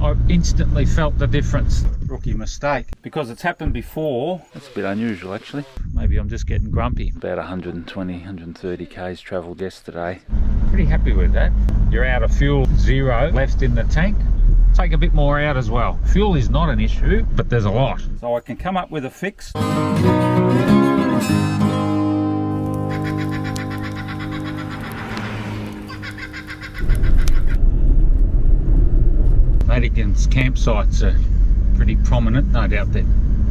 I instantly felt the difference. Rookie mistake, because it's happened before. That's a bit unusual actually. Maybe I'm just getting grumpy. About 120, 130 k's travelled yesterday. Pretty happy with that. You're out of fuel, 0 left in the tank. Take a bit more out as well. Fuel is not an issue, but there's a lot. So I can come up with a fix. Madigan's campsites are pretty prominent. No doubt they're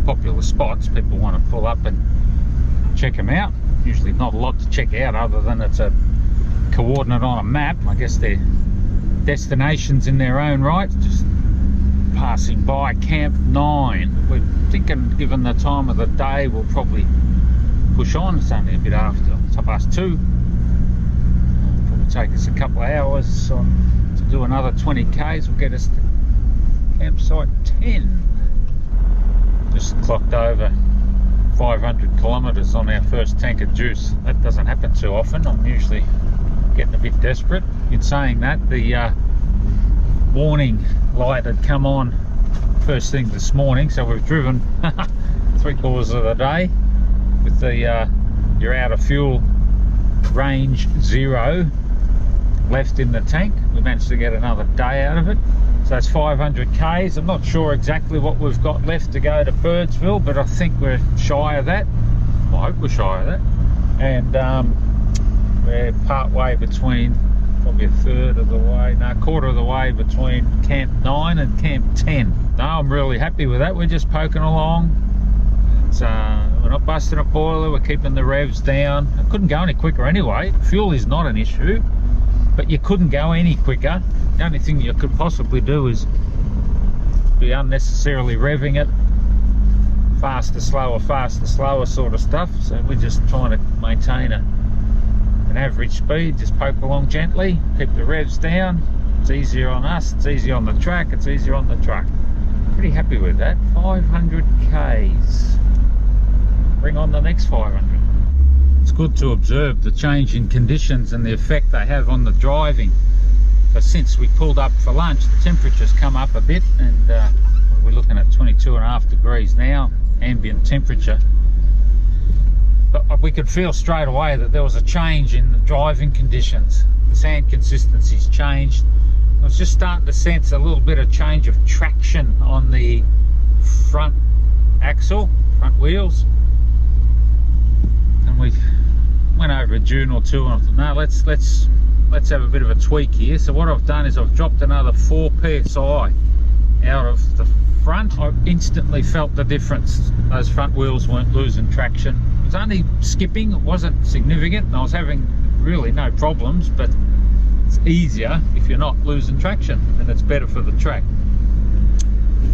popular spots. People want to pull up and check them out. Usually not a lot to check out other than it's a coordinate on a map. I guess they're destinations in their own right. Just passing by Camp 9. We're thinking, given the time of the day, we'll probably push on. It's only a bit after 2:30. It'll probably take us a couple of hours to do another 20 k's. Will get us to campsite 10. Just clocked over 500 kilometres on our first tank of juice. That doesn't happen too often. I'm usually getting a bit desperate. In saying that, the warning light had come on first thing this morning, so we've driven 3/4 of the day with the you're out of fuel, range 0 left in the tank. We managed to get another day out of it, so that's 500 k's. I'm not sure exactly what we've got left to go to Birdsville, but I think we're shy of that. I hope we're shy of that. And we're part way between, probably a third of the way, no, quarter of the way between Camp 9 and Camp 10. No, I'm really happy with that. We're just poking along. It's, we're not busting a boiler, we're keeping the revs down. I couldn't go any quicker anyway. Fuel is not an issue, but you couldn't go any quicker. The only thing you could possibly do is be unnecessarily revving it. Faster, slower sort of stuff. So we're just trying to maintain an average speed, just poke along gently, keep the revs down. It's easier on us, it's easier on the track, it's easier on the truck. Pretty happy with that. 500 k's. Bring on the next 500. It's good to observe the change in conditions and the effect they have on the driving. So since we pulled up for lunch, the temperature's come up a bit, and we're looking at 22.5 degrees now, ambient temperature. But we could feel straight away that there was a change in the driving conditions. The sand consistency's changed. I was just starting to sense a little bit of change of traction on the front axle, front wheels. And we went over a dune or two, and I thought, no, let's have a bit of a tweak here. So what I've done is I've dropped another 4 psi out of the front. I instantly felt the difference. Those front wheels weren't losing traction. It was only skipping, it wasn't significant, and I was having really no problems, but it's easier if you're not losing traction, and it's better for the track.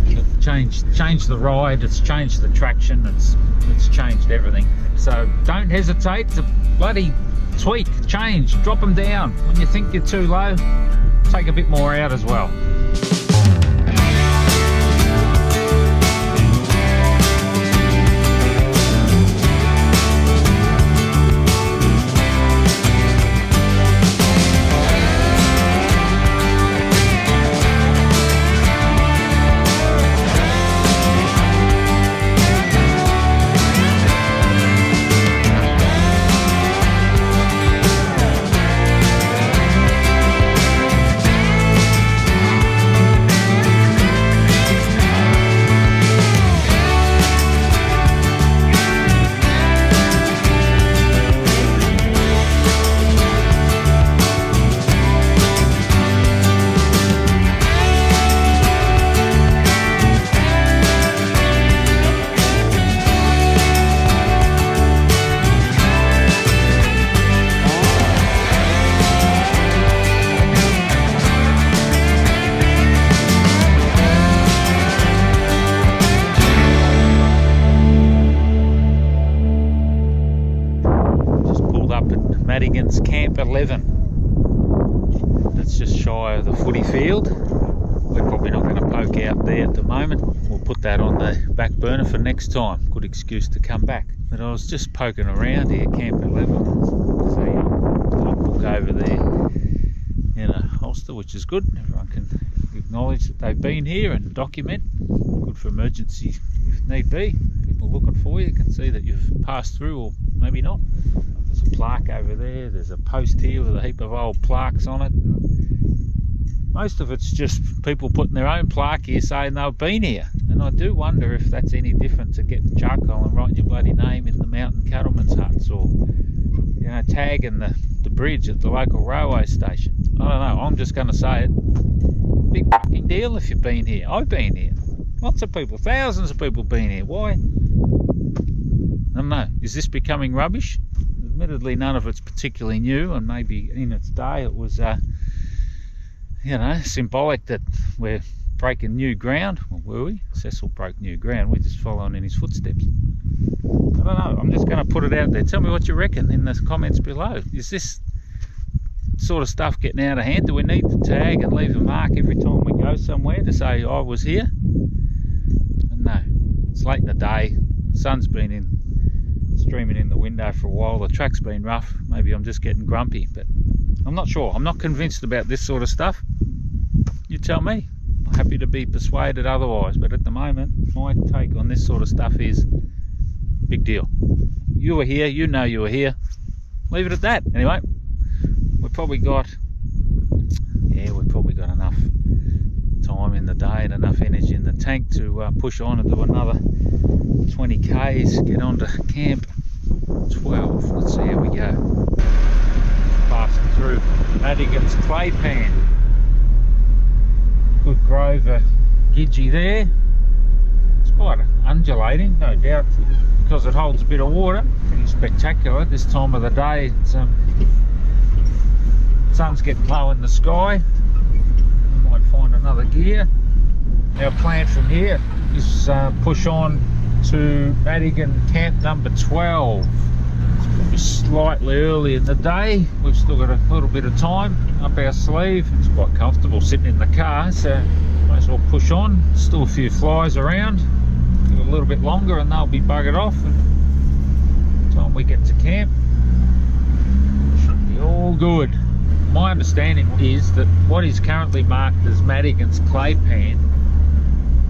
It's changed the ride, it's changed the traction, it's changed everything. So don't hesitate to bloody tweak, change, drop them down. When you think you're too low, take a bit more out as well. Madigan's Camp 11. That's just shy of the footy field. We're probably not going to poke out there at the moment. We'll put that on the back burner for next time. Good excuse to come back. But I was just poking around here, Camp 11. So logbook over there in a holster, which is good. Everyone can acknowledge that they've been here and document. Good for emergency if need be. People looking for you can see that you've passed through, or maybe not. There's a plaque over there, there's a post here with a heap of old plaques on it. Most of it's just people putting their own plaque here saying they've been here. And I do wonder if that's any different to getting charcoal and writing your bloody name in the mountain cattlemen's huts, or, you know, tagging the bridge at the local railway station. I don't know, I'm just going to say it. Big fucking deal if you've been here. I've been here. Lots of people, thousands of people been here. Why? I don't know. Is this becoming rubbish? Admittedly, none of it's particularly new, and maybe in its day it was, you know, symbolic that we're breaking new ground. Well, were we? Cecil broke new ground. We're just following in his footsteps. I don't know. I'm just going to put it out there. Tell me what you reckon in the comments below. Is this sort of stuff getting out of hand? Do we need to tag and leave a mark every time we go somewhere to say I was here? No. It's late in the day. The sun's been streaming in the window for a while. The track's been rough. Maybe I'm just getting grumpy, but I'm not sure. I'm not convinced about this sort of stuff. You tell me. I'm happy to be persuaded otherwise, but at the moment my take on this sort of stuff is big deal. You were here, you know you were here. Leave it at that. Anyway, we've probably got enough time in the day and enough energy in the tank to push on and do another 20 k's, get on to camp 12. Let's see how we go. Passing through Madigan's clay pan. Good grove of gidgee there. It's quite undulating, no doubt, because it holds a bit of water. Pretty spectacular this time of the day. It's, sun's getting low in the sky. We might find another gear. Our plan from here is push on to Madigan camp number 12. It's probably slightly early in the day. We've still got a little bit of time up our sleeve. It's quite comfortable sitting in the car, so might as well push on. Still a few flies around. Give it a little bit longer and they'll be buggered off, and by the time we get to camp should be all good. My understanding is that what is currently marked as Madigan's clay pan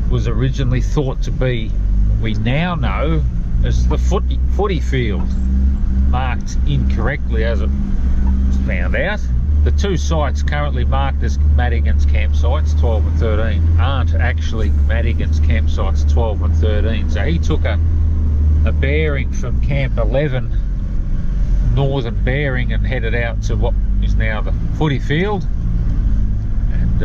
was originally thought to be, we now know, as the footy field, marked incorrectly as it was found out. The two sites currently marked as Madigan's campsites, 12 and 13, aren't actually Madigan's campsites 12 and 13. So he took a bearing from Camp 11, northern bearing, and headed out to what is now the footy field. And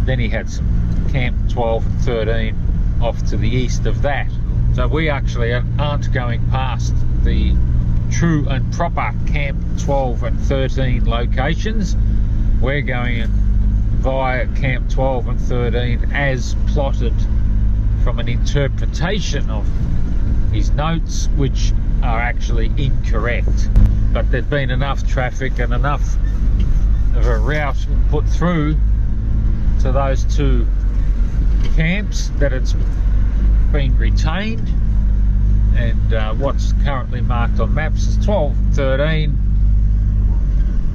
then he had some Camp 12 and 13 off to the east of that. So we actually aren't going past the true and proper Camp 12 and 13 locations. We're going via Camp 12 and 13 as plotted from an interpretation of his notes, which are actually incorrect. But there'd been enough traffic and enough of a route put through to those two camps that it's been retained, and what's currently marked on maps as 12, 13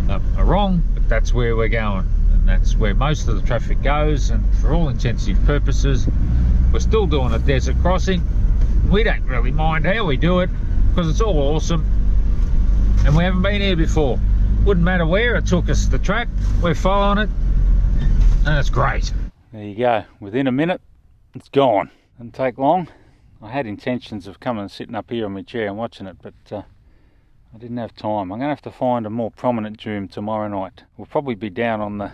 are wrong, but that's where we're going, and that's where most of the traffic goes. And for all intensive purposes, we're still doing a desert crossing. We don't really mind how we do it because it's all awesome, and we haven't been here before. Wouldn't matter where it took us, the track, we're following it, and it's great. There you go, within a minute it's gone. Didn't take long. I had intentions of coming and sitting up here on my chair and watching it, but I didn't have time. I'm going to have to find a more prominent dune tomorrow night. We'll probably be down on the,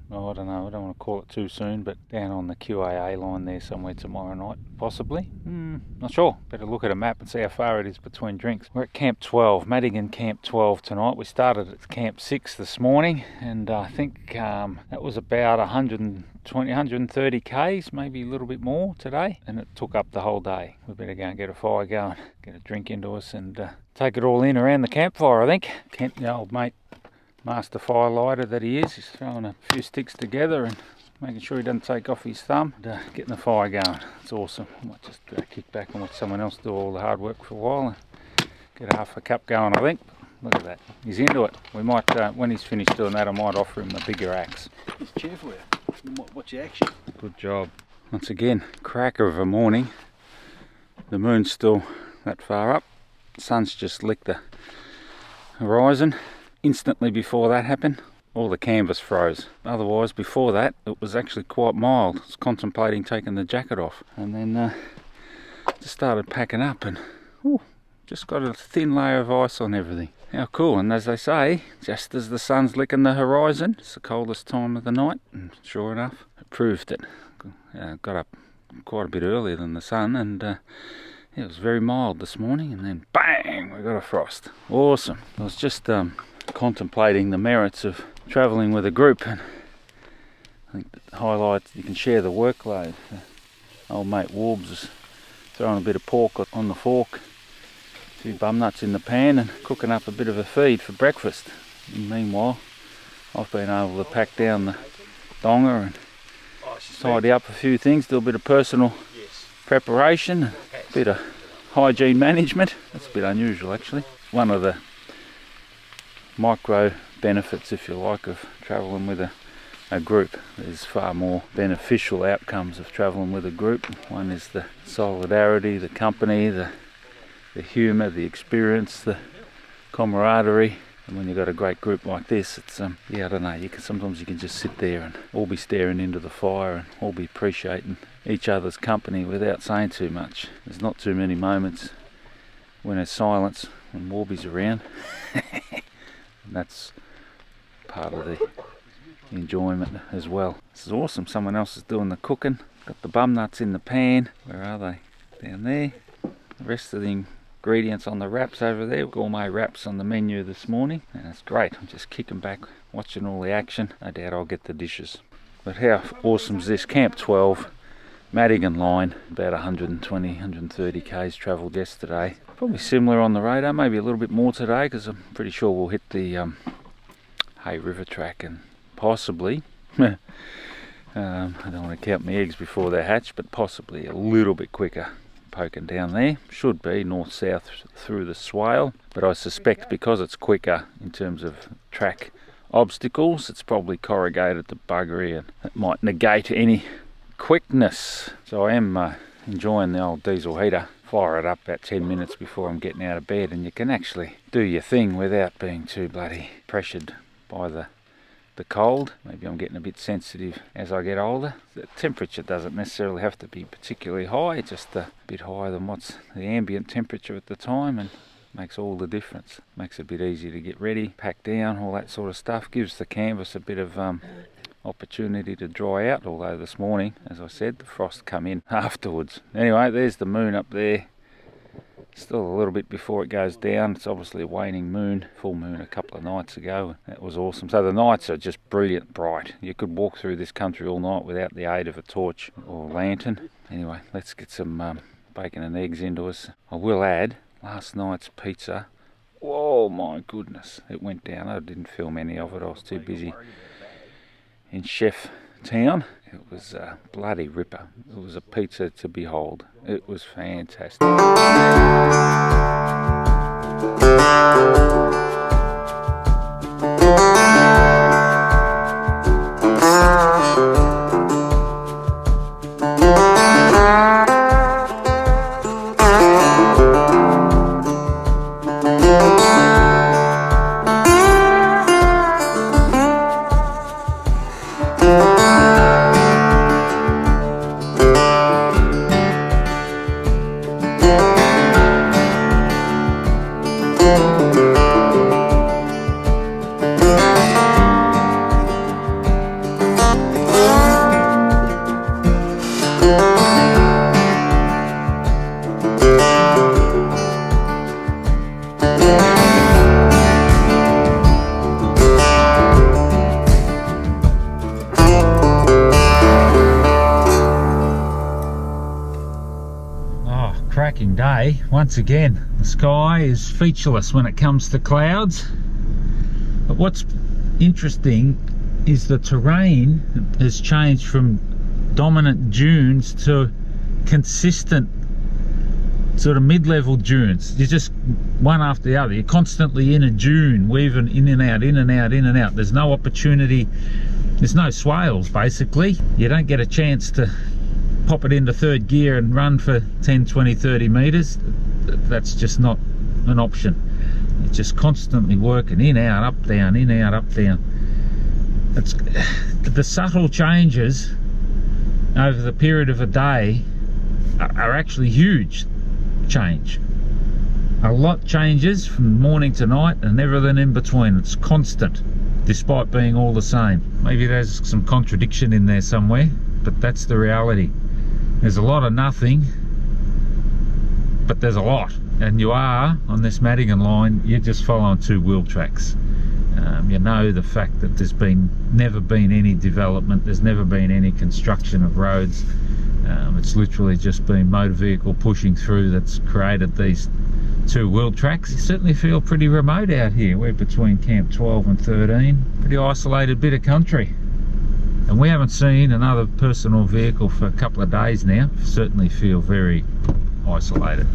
I don't know, I don't want to call it too soon, but down on the QAA line there somewhere tomorrow night, possibly. Not sure. Better look at a map and see how far it is between drinks. We're at Camp 12, Madigan Camp 12 tonight. We started at Camp 6 this morning, and I think that was about 130 k's, maybe a little bit more today, and it took up the whole day. We better go and get a fire going, get a drink into us, and take it all in around the campfire, I think. Kent, the old mate, master fire lighter that he is, he's throwing a few sticks together and making sure he doesn't take off his thumb, and getting the fire going. It's awesome. I might just kick back and watch someone else do all the hard work for a while and get half a cup going, I think. Look at that, he's into it. We might, when he's finished doing that, I might offer him a bigger axe. It's cheer for you. You might watch your action. Good job. Once again, cracker of a morning. The moon's still that far up. The sun's just licked the horizon. Instantly before that happened, all the canvas froze. Otherwise, before that, it was actually quite mild. I was contemplating taking the jacket off. And then just started packing up and just got a thin layer of ice on everything. How cool. And as they say, just as the sun's licking the horizon, it's the coldest time of the night. And sure enough, it proved it. Got up quite a bit earlier than the sun, and it was very mild this morning, and then bang, we got a frost. Awesome. I was just contemplating the merits of travelling with a group, and I think that highlights you can share the workload. Old mate Warbs is throwing a bit of pork on the fork, a few bum nuts in the pan, and cooking up a bit of a feed for breakfast. And meanwhile, I've been able to pack down the donger and tidy up a few things, do a bit of personal preparation, a bit of hygiene management. That's a bit unusual actually. One of the micro benefits, if you like, of travelling with a group. There's far more beneficial outcomes of travelling with a group. One is the solidarity, the company, the humour, the experience, the camaraderie. And when you've got a great group like this, it's I don't know, sometimes you can just sit there and all be staring into the fire and all be appreciating each other's company without saying too much. There's not too many moments when there's silence when Warby's around. And that's part of the enjoyment as well. This is awesome. Someone else is doing the cooking. Got the bum nuts in the pan. Where are they? Down there. The rest of the ingredients on the wraps over there. Gourmet wraps on the menu this morning, and it's great. I'm just kicking back, watching all the action. No doubt I'll get the dishes. But how awesome is this? Camp 12, Madigan Line, about 120, 130 k's travelled yesterday. Probably similar on the radar, maybe a little bit more today, because I'm pretty sure we'll hit the Hay River track and possibly, I don't want to count my eggs before they're hatched, but possibly a little bit quicker. Poking down there, should be north-south through the swale, but I suspect because it's quicker in terms of track obstacles, it's probably corrugated to buggery and it might negate any quickness. So I am enjoying the old diesel heater. Fire it up about 10 minutes before I'm getting out of bed, and you can actually do your thing without being too bloody pressured by the cold. Maybe I'm getting a bit sensitive as I get older. The temperature doesn't necessarily have to be particularly high, just a bit higher than what's the ambient temperature at the time, and makes all the difference. Makes it a bit easier to get ready, pack down, all that sort of stuff. Gives the canvas a bit of opportunity to dry out, although this morning, as I said, the frost come in afterwards. Anyway, there's the moon up there. Still a little bit before it goes down. It's obviously a waning moon, full moon a couple of nights ago. That was awesome. So the nights are just brilliant bright. You could walk through this country all night without the aid of a torch or lantern. Anyway, let's get some bacon and eggs into us. I will add, last night's pizza, oh my goodness, it went down. I didn't film any of it. I was too busy in Chef Town. It was a bloody ripper. It was a pizza to behold. It was fantastic. Cracking day once again. The sky is featureless when it comes to clouds, but what's interesting is the terrain has changed from dominant dunes to consistent sort of mid-level dunes. You're just one after the other. You're constantly in a dune, weaving in and out, in and out, in and out. There's no opportunity There's no swales basically. You don't get a chance to pop it into third gear and run for 10, 20, 30 meters. That's just not an option. It's just constantly working in, out, up, down, in, out, up, down. It's the subtle changes over the period of a day are actually huge change. A lot changes from morning to night and everything in between. It's constant, despite being all the same. Maybe there's some contradiction in there somewhere, but that's the reality. There's a lot of nothing, but there's a lot. And you are, on this Madigan line, you're just following two wheel tracks. You know the fact that there's never been any development, there's never been any construction of roads. It's literally just been motor vehicle pushing through that's created these two wheel tracks. You certainly feel pretty remote out here. We're between Camp 12 and 13. Pretty isolated bit of country. And we haven't seen another person or vehicle for a couple of days now. Certainly feel very isolated.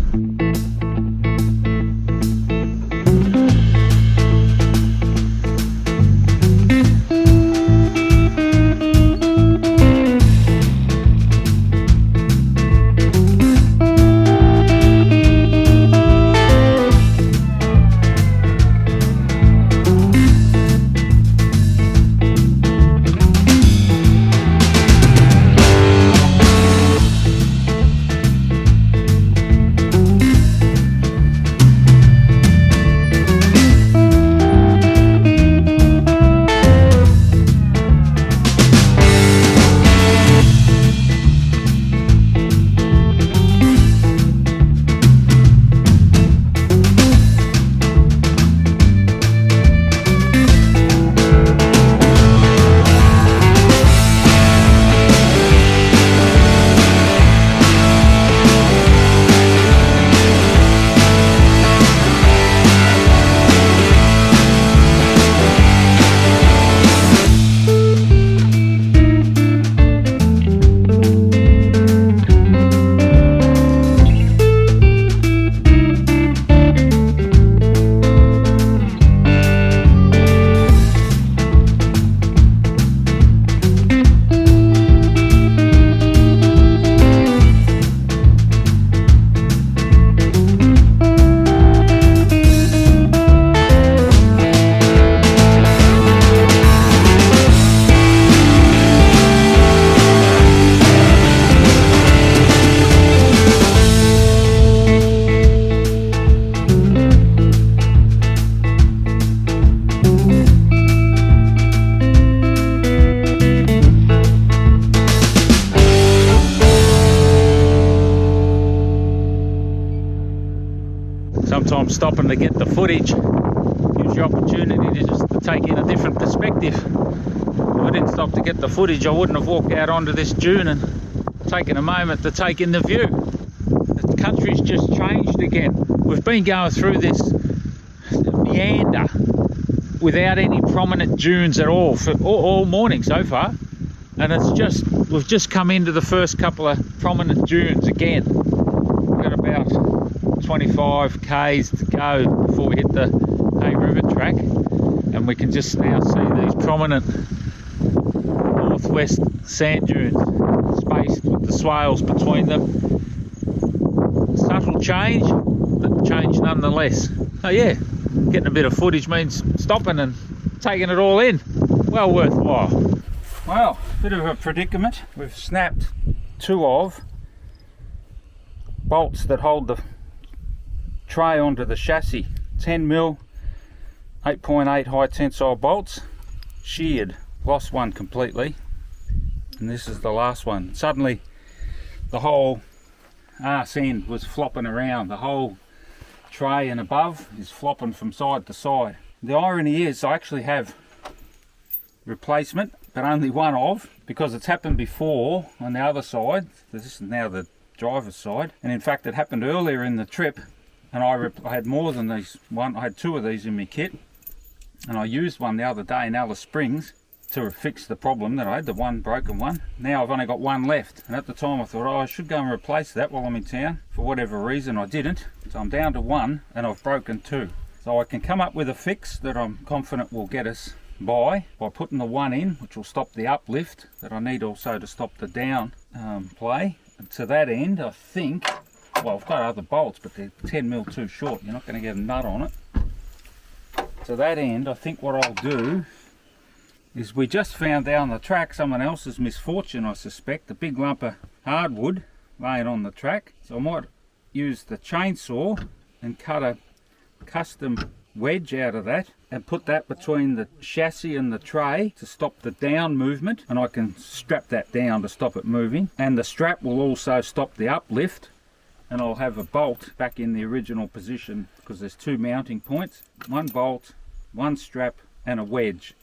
Sometimes stopping to get the footage gives you opportunity to just take in a different perspective. If I didn't stop to get the footage, I wouldn't have walked out onto this dune and taken a moment to take in the view. The country's just changed again. We've been going through this meander without any prominent dunes at all for all morning so far, and we've just come into the first couple of prominent dunes again. We've got about 25 k's to go before we hit the Hay River track, and we can just now see these prominent northwest sand dunes spaced with the swales between them. Subtle change, but change nonetheless. Oh yeah, getting a bit of footage means stopping and taking it all in. Well worthwhile. Well, bit of a predicament. We've snapped two of bolts that hold the tray onto the chassis. 10mm 8.8 high tensile bolts, sheared, lost one completely, and this is the last one. Suddenly the whole arse end was flopping around. The whole tray and above is flopping from side to side. The irony is I actually have replacement, but only one of, because it's happened before on the other side. This is now the driver's side, and in fact it happened earlier in the trip, and I had more than these. I had two of these in my kit, and I used one the other day in Alice Springs to fix the problem that I had, the one broken one. Now I've only got one left, and at the time I thought, oh, I should go and replace that while I'm in town. For whatever reason I didn't, so I'm down to one and I've broken two. So I can come up with a fix that I'm confident will get us by putting the one in, which will stop the uplift that I need also to stop the down play. And to that end, I think, well, I've got other bolts, but they're 10mm too short. You're not going to get a nut on it. To that end, I think what I'll do is, we just found down the track someone else's misfortune, I suspect, a big lump of hardwood laying on the track. So I might use the chainsaw and cut a custom wedge out of that and put that between the chassis and the tray to stop the down movement, and I can strap that down to stop it moving, and the strap will also stop the uplift, and I'll have a bolt back in the original position because there's two mounting points, one bolt, one strap and a wedge,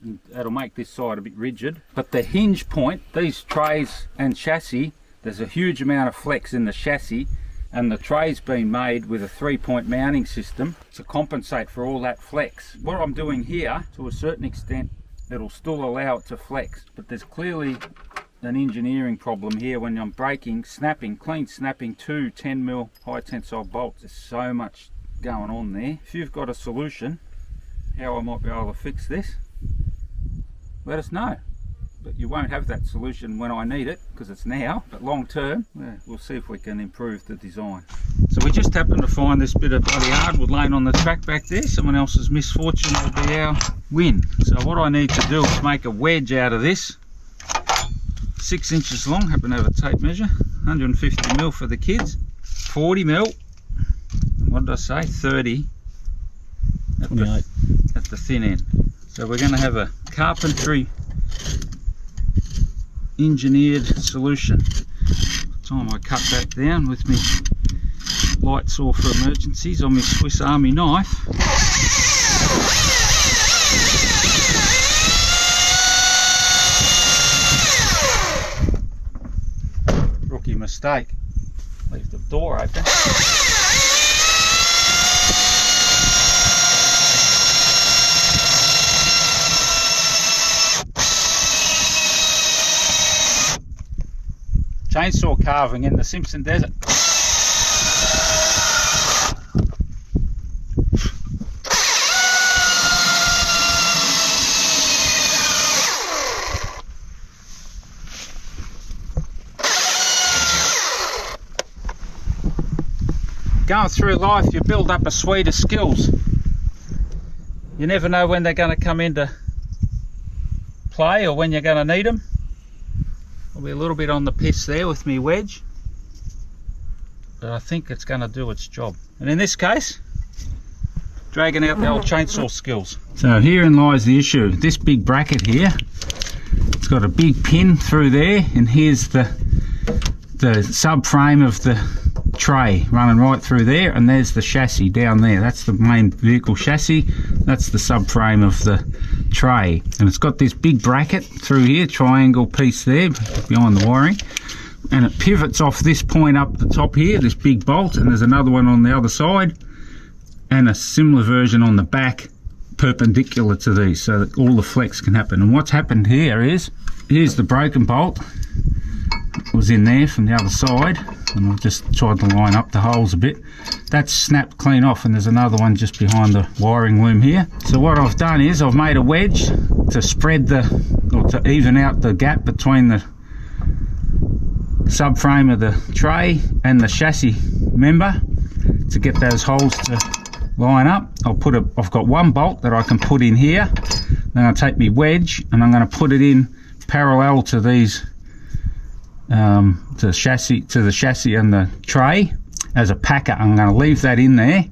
and that'll make this side a bit rigid. But the hinge point, these trays and chassis, there's a huge amount of flex in the chassis, and the tray's been made with a 3-point mounting system to compensate for all that flex. What I'm doing here, to a certain extent, it'll still allow it to flex, but there's clearly an engineering problem here when I'm breaking, snapping, clean snapping two 10mm high tensile bolts. There's so much going on there. If you've got a solution how I might be able to fix this, let us know. But you won't have that solution when I need it, because it's now, but long term, we'll see if we can improve the design. So we just happened to find this bit of bloody hardwood laying on the track back there. Someone else's misfortune will be our win. So what I need to do is make a wedge out of this, 6 inches long, happen to have a tape measure, 150mm for the kids, 40mm, what did I say, 30 at the thin end. So we're going to have a carpentry engineered solution. By the time I cut that down with my light saw for emergencies on my Swiss Army knife, rookie mistake, leave the door open. Chainsaw carving in the Simpson Desert. Going through life, you build up a suite of skills. You never know when they're going to come into play or when you're going to need them. I'll be a little bit on the piss there with me wedge, but I think it's going to do its job. And in this case, dragging out the old chainsaw skills. So herein lies the issue. This big bracket here, it's got a big pin through there, and here's the subframe of the tray running right through there, and there's the chassis down there. That's the main vehicle chassis, that's the subframe of the tray, and it's got this big bracket through here, triangle piece there behind the wiring, and it pivots off this point up the top here, this big bolt, and there's another one on the other side and a similar version on the back perpendicular to these, so that all the flex can happen. And what's happened here is, here's the broken bolt, it was in there from the other side, and I've just tried to line up the holes a bit. That's snapped clean off, and there's another one just behind the wiring loom here. So what I've done is I've made a wedge to spread to even out the gap between the subframe of the tray and the chassis member to get those holes to line up. I've got one bolt that I can put in here, then I'll take my wedge and I'm going to put it in parallel to these to the chassis and the tray as a packer. I'm going to leave that in there,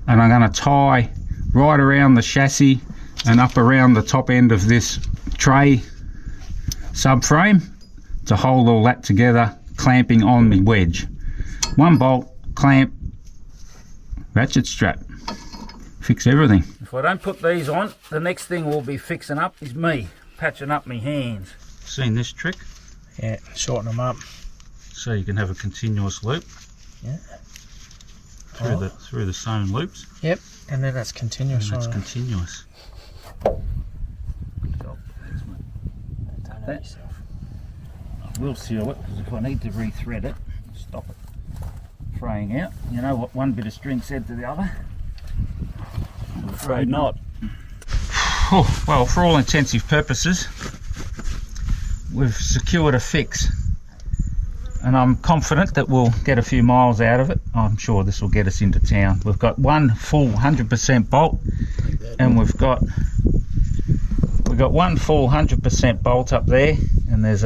and I'm going to tie right around the chassis and up around the top end of this tray subframe to hold all that together, clamping on the wedge. One bolt, clamp, ratchet strap, fix everything. If I don't put these on, the next thing we'll be fixing up is me patching up my hands. Seen this trick? Yeah, shorten them up. So you can have a continuous loop. Yeah. Through the sewn loops. Yep, and then that's continuous. And that's continuous. Good job. Thanks, mate. Don't hurt yourself. I will seal it, because if I need to re-thread it, stop it fraying out. You know what one bit of string said to the other? I'm afraid not. Oh, well, for all intensive purposes, we've secured a fix, and I'm confident that we'll get a few miles out of it. I'm sure this will get us into town. We've got one full 100% bolt, and we've got one full 100% bolt up there, and there's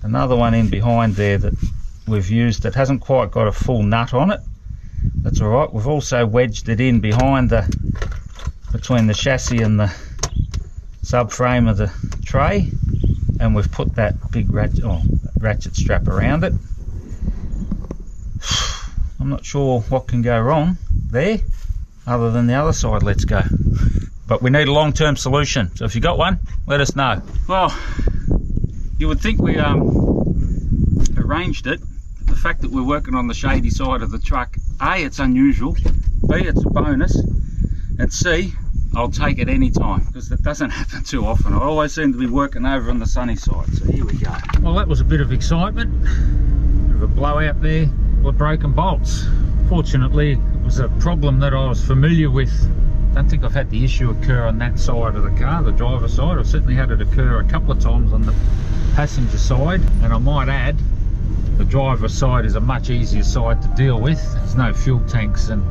another one in behind there that we've used that hasn't quite got a full nut on it. That's all right. We've also wedged it in behind between the chassis and the subframe of the tray, and we've put that big ratchet strap around it. I'm not sure what can go wrong there other than the other side lets go, but we need a long-term solution, so if you got one, let us know. Well, you would think we arranged it. The fact that we're working on the shady side of the truck, A, it's unusual, B, it's a bonus, and C, I'll take it any time, because it doesn't happen too often. I always seem to be working over on the sunny side, so here we go. Well, that was a bit of excitement, bit of a blowout there, with broken bolts. Fortunately, it was a problem that I was familiar with. I don't think I've had the issue occur on that side of the car, the driver's side. I've certainly had it occur a couple of times on the passenger side, and I might add, the driver's side is a much easier side to deal with. There's no fuel tanks and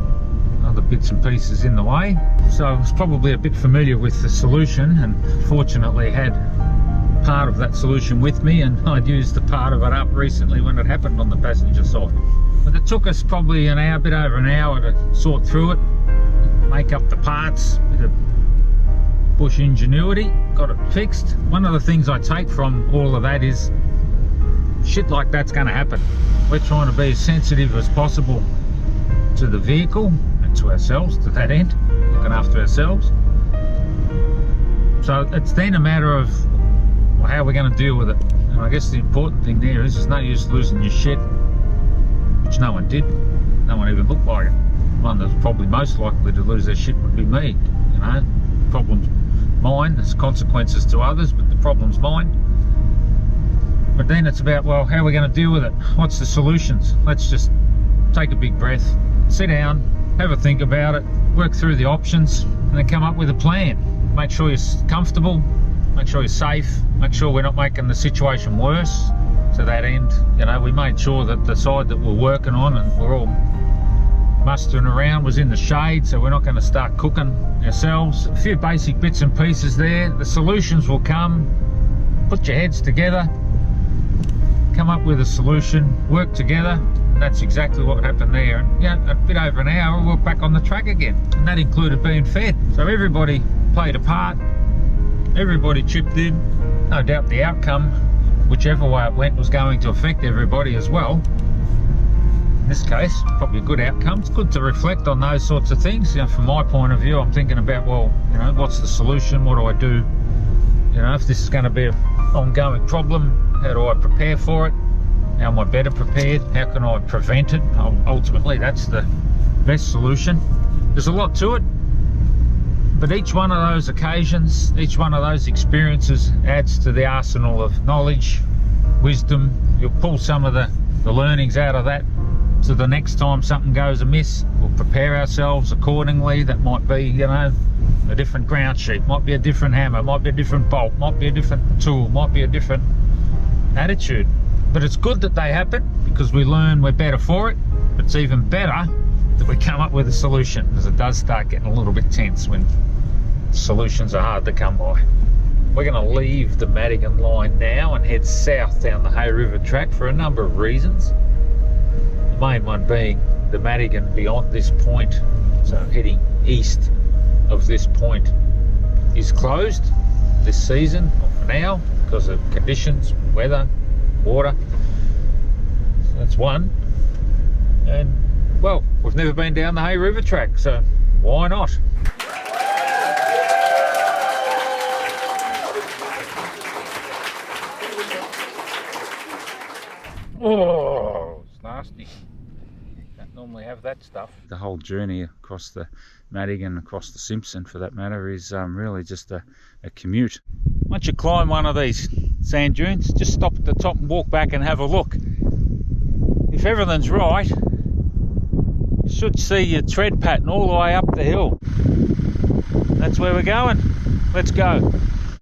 other bits and pieces in the way, so I was probably a bit familiar with the solution, and fortunately had part of that solution with me, and I'd used the part of it up recently when it happened on the passenger side. But it took us probably an hour, bit over an hour, to sort through it, make up the parts, bit of bush ingenuity, got it fixed. One of the things I take from all of that is shit like that's going to happen. We're trying to be as sensitive as possible to the vehicle and to ourselves, to that end, looking after ourselves. So it's then a matter of how we're going to deal with it. And I guess the important thing there is there's no use losing your shit, which no one did. No one even looked like it. One that's probably most likely to lose their shit would be me. You know, problem's mine, there's consequences to others, but the problem's mine. But then it's about, well, how are we going to deal with it? What's the solutions? Let's just take a big breath, sit down, have a think about it, work through the options, and then come up with a plan. Make sure you're comfortable, make sure you're safe, make sure we're not making the situation worse. To that end, you know, we made sure that the side that we're working on and we're all mustering around was in the shade, so we're not going to start cooking ourselves. A few basic bits and pieces there. The solutions will come. Put your heads together, come up with a solution, work together. And that's exactly what happened there. And yeah, a bit over an hour, we're back on the track again, and that included being fed. So everybody played a part, everybody chipped in. No doubt the outcome, whichever way it went, was going to affect everybody as well. In this case, probably a good outcome. It's good to reflect on those sorts of things. You know, from my point of view, I'm thinking about, well, you know, what's the solution? What do I do? You know, if this is going to be an ongoing problem, how do I prepare for it? How am I better prepared? How can I prevent it? Ultimately, that's the best solution. There's a lot to it, but each one of those occasions, each one of those experiences adds to the arsenal of knowledge, wisdom. You'll pull some of the learnings out of that, so the next time something goes amiss, we'll prepare ourselves accordingly. That might be, you know, a different ground sheet, might be a different hammer, might be a different bolt, might be a different tool, might be a different attitude. But it's good that they happen, because we learn we're better for it. It's even better that we come up with a solution, because it does start getting a little bit tense when solutions are hard to come by. We're going to leave the Madigan Line now and head south down the Hay River track for a number of reasons. The main one being the Madigan beyond this point, so heading east of this point, is closed this season, or for now, because of conditions, weather, water. So that's one. And well, we've never been down the Hay River track, so why not? Oh, it's nasty. Don't normally have that stuff. The whole journey across the Madigan, across the Simpson for that matter, is really just a commute. Once you climb one of these sand dunes, just stop at the top and walk back and have a look. If everything's right, you should see your tread pattern all the way up the hill. That's where we're going. Let's go.